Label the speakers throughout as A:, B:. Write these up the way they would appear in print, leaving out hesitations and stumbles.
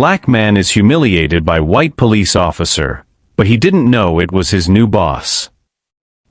A: Black man is humiliated by white police officer, but he didn't know it was his new boss.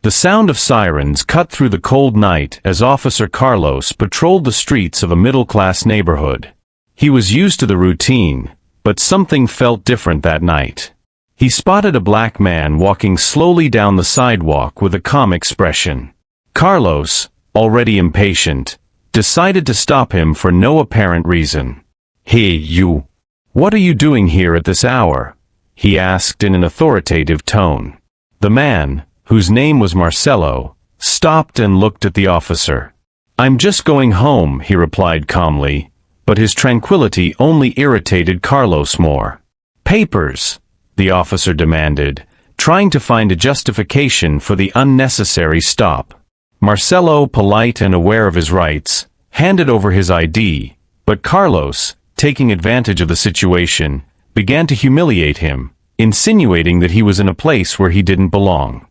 A: The sound of sirens cut through the cold night as Officer Carlos patrolled the streets of a middle-class neighborhood. He was used to the routine, but something felt different that night. He spotted a black man walking slowly down the sidewalk with a calm expression. Carlos, already impatient, decided to stop him for no apparent reason. "Hey, you! What are you doing here at this hour?" he asked in an authoritative tone. The man, whose name was Marcelo, stopped and looked at the officer. "I'm just going home," he replied calmly, but his tranquility only irritated Carlos more. "Papers," the officer demanded, trying to find a justification for the unnecessary stop. Marcelo, polite and aware of his rights, handed over his ID, but Carlos, taking advantage of the situation, began to humiliate him, insinuating that he was in a place where he didn't belong.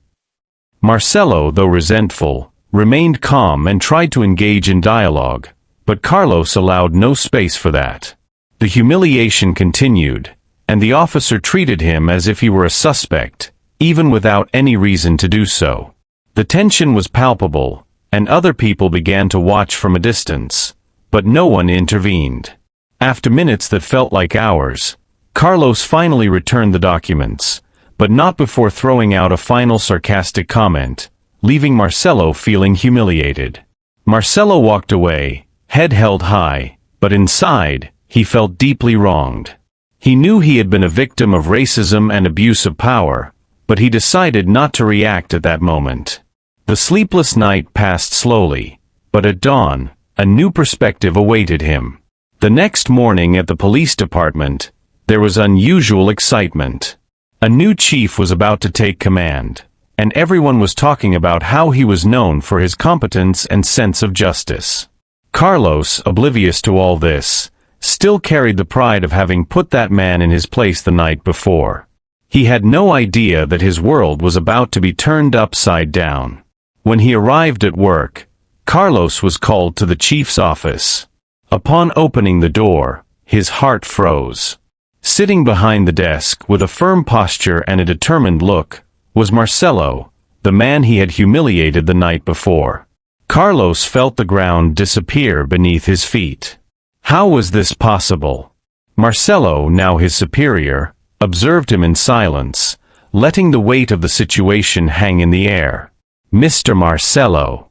A: Marcelo, though resentful, remained calm and tried to engage in dialogue, but Carlos allowed no space for that. The humiliation continued, and the officer treated him as if he were a suspect, even without any reason to do so. The tension was palpable, and other people began to watch from a distance, but no one intervened. After minutes that felt like hours, Carlos finally returned the documents, but not before throwing out a final sarcastic comment, leaving Marcelo feeling humiliated. Marcelo walked away, head held high, but inside, he felt deeply wronged. He knew he had been a victim of racism and abuse of power, but he decided not to react at that moment. The sleepless night passed slowly, but at dawn, a new perspective awaited him. The next morning at the police department, there was unusual excitement. A new chief was about to take command, and everyone was talking about how he was known for his competence and sense of justice. Carlos, oblivious to all this, still carried the pride of having put that man in his place the night before. He had no idea that his world was about to be turned upside down. When he arrived at work, Carlos was called to the chief's office. Upon opening the door, his heart froze. Sitting behind the desk with a firm posture and a determined look, was Marcelo, the man he had humiliated the night before. Carlos felt the ground disappear beneath his feet. How was this possible? Marcelo, now his superior, observed him in silence, letting the weight of the situation hang in the air. "Mr. Marcelo."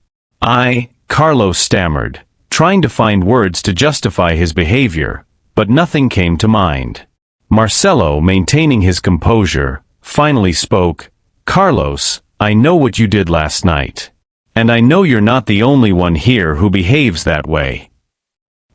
A: Carlos stammered, trying to find words to justify his behavior, but nothing came to mind. Marcelo, maintaining his composure, finally spoke. "Carlos, I know what you did last night. And I know you're not the only one here who behaves that way."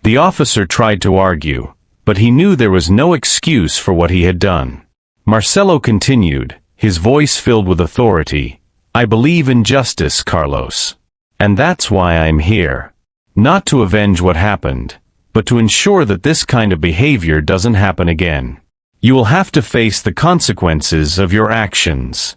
A: The officer tried to argue, but he knew there was no excuse for what he had done. Marcelo continued, his voice filled with authority. "I believe in justice, Carlos. And that's why I'm here. Not to avenge what happened, but to ensure that this kind of behavior doesn't happen again. You will have to face the consequences of your actions."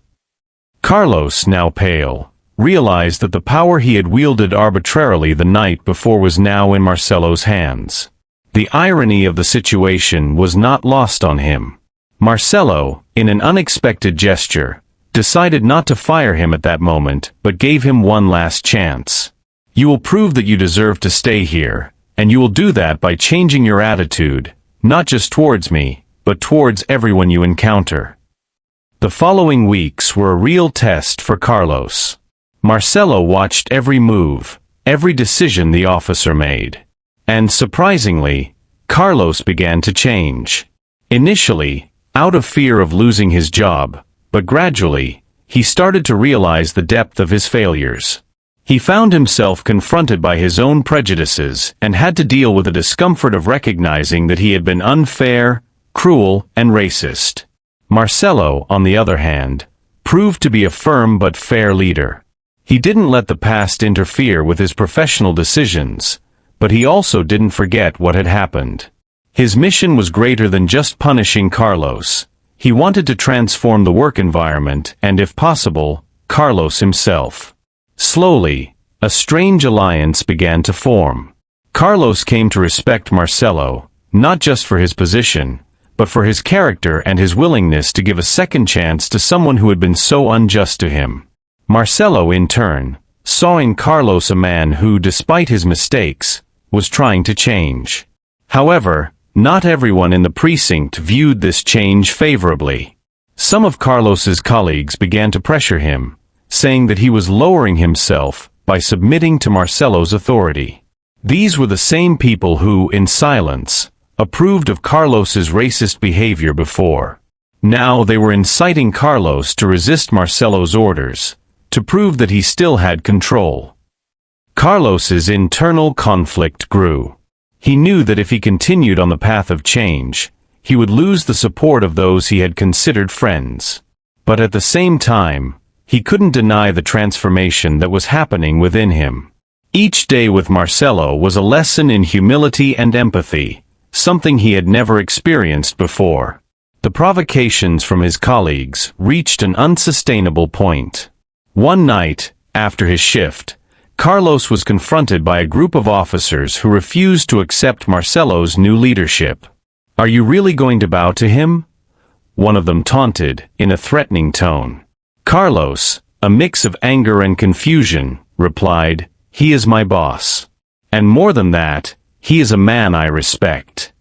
A: Carlos, now pale, realized that the power he had wielded arbitrarily the night before was now in Marcelo's hands. The irony of the situation was not lost on him. Marcelo, in an unexpected gesture, decided not to fire him at that moment, but gave him one last chance. "You will prove that you deserve to stay here, and you will do that by changing your attitude, not just towards me, but towards everyone you encounter." The following weeks were a real test for Carlos. Marcelo watched every move, every decision the officer made. And surprisingly, Carlos began to change. Initially, out of fear of losing his job, but gradually, he started to realize the depth of his failures. He found himself confronted by his own prejudices and had to deal with the discomfort of recognizing that he had been unfair, cruel, and racist. Marcelo, on the other hand, proved to be a firm but fair leader. He didn't let the past interfere with his professional decisions, but he also didn't forget what had happened. His mission was greater than just punishing Carlos. He wanted to transform the work environment and, if possible, Carlos himself. Slowly, a strange alliance began to form. Carlos came to respect Marcelo, not just for his position, but for his character and his willingness to give a second chance to someone who had been so unjust to him. Marcelo, in turn, saw in Carlos a man who, despite his mistakes, was trying to change. However, not everyone in the precinct viewed this change favorably. Some of Carlos's colleagues began to pressure him, saying that he was lowering himself by submitting to Marcelo's authority. These were the same people who, in silence, approved of Carlos's racist behavior before. Now they were inciting Carlos to resist Marcelo's orders, to prove that he still had control. Carlos's internal conflict grew. He knew that if he continued on the path of change, he would lose the support of those he had considered friends. But at the same time, he couldn't deny the transformation that was happening within him. Each day with Marcelo was a lesson in humility and empathy, something he had never experienced before. The provocations from his colleagues reached an unsustainable point. One night, after his shift, Carlos was confronted by a group of officers who refused to accept Marcelo's new leadership. "Are you really going to bow to him?" one of them taunted, in a threatening tone. Carlos, a mix of anger and confusion, replied, "He is my boss. And more than that, he is a man I respect."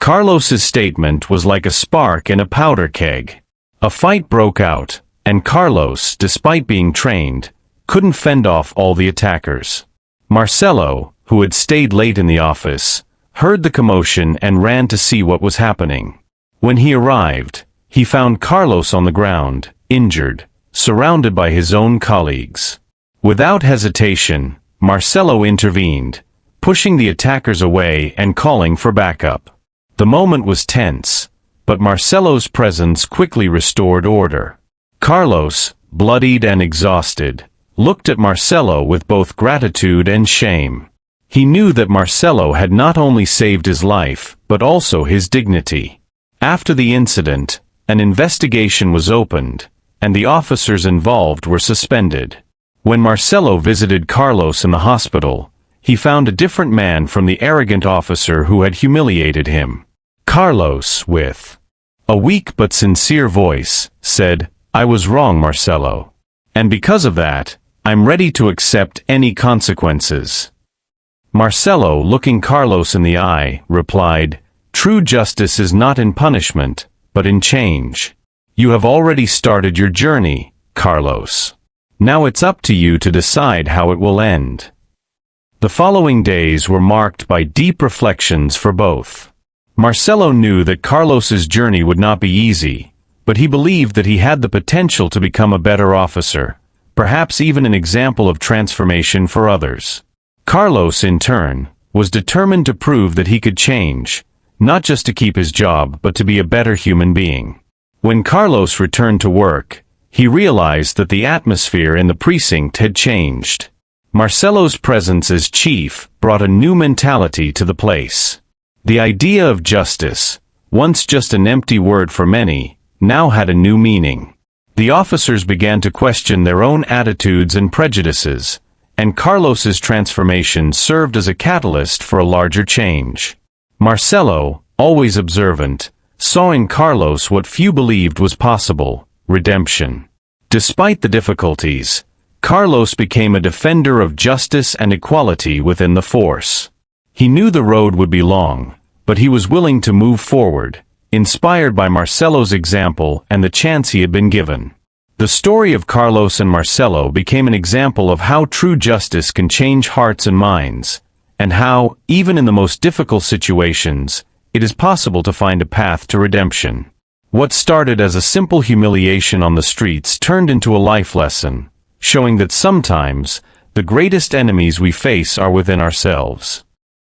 A: Carlos's statement was like a spark in a powder keg. A fight broke out, and Carlos, despite being trained, couldn't fend off all the attackers. Marcelo, who had stayed late in the office, heard the commotion and ran to see what was happening. When he arrived, he found Carlos on the ground, injured, surrounded by his own colleagues. Without hesitation, Marcelo intervened, pushing the attackers away and calling for backup. The moment was tense, but Marcelo's presence quickly restored order. Carlos, bloodied and exhausted, looked at Marcelo with both gratitude and shame. He knew that Marcelo had not only saved his life, but also his dignity. After the incident, an investigation was opened, and the officers involved were suspended. When Marcelo visited Carlos in the hospital, he found a different man from the arrogant officer who had humiliated him. Carlos, with a weak but sincere voice, said, "I was wrong, Marcelo. And because of that, I'm ready to accept any consequences." Marcelo, looking Carlos in the eye, replied, "True justice is not in punishment, but in change. You have already started your journey, Carlos. Now it's up to you to decide how it will end." The following days were marked by deep reflections for both. Marcelo knew that Carlos's journey would not be easy, but he believed that he had the potential to become a better officer, perhaps even an example of transformation for others. Carlos, in turn, was determined to prove that he could change, not just to keep his job but to be a better human being. When Carlos returned to work, he realized that the atmosphere in the precinct had changed. Marcelo's presence as chief brought a new mentality to the place. The idea of justice, once just an empty word for many, now had a new meaning. The officers began to question their own attitudes and prejudices, and Carlos's transformation served as a catalyst for a larger change. Marcelo, always observant, saw in Carlos what few believed was possible: redemption. Despite the difficulties, Carlos became a defender of justice and equality within the force. He knew the road would be long, but he was willing to move forward, inspired by Marcelo's example and the chance he had been given. The story of Carlos and Marcelo became an example of how true justice can change hearts and minds, and how, even in the most difficult situations, it is possible to find a path to redemption. What started as a simple humiliation on the streets turned into a life lesson, showing that sometimes, the greatest enemies we face are within ourselves.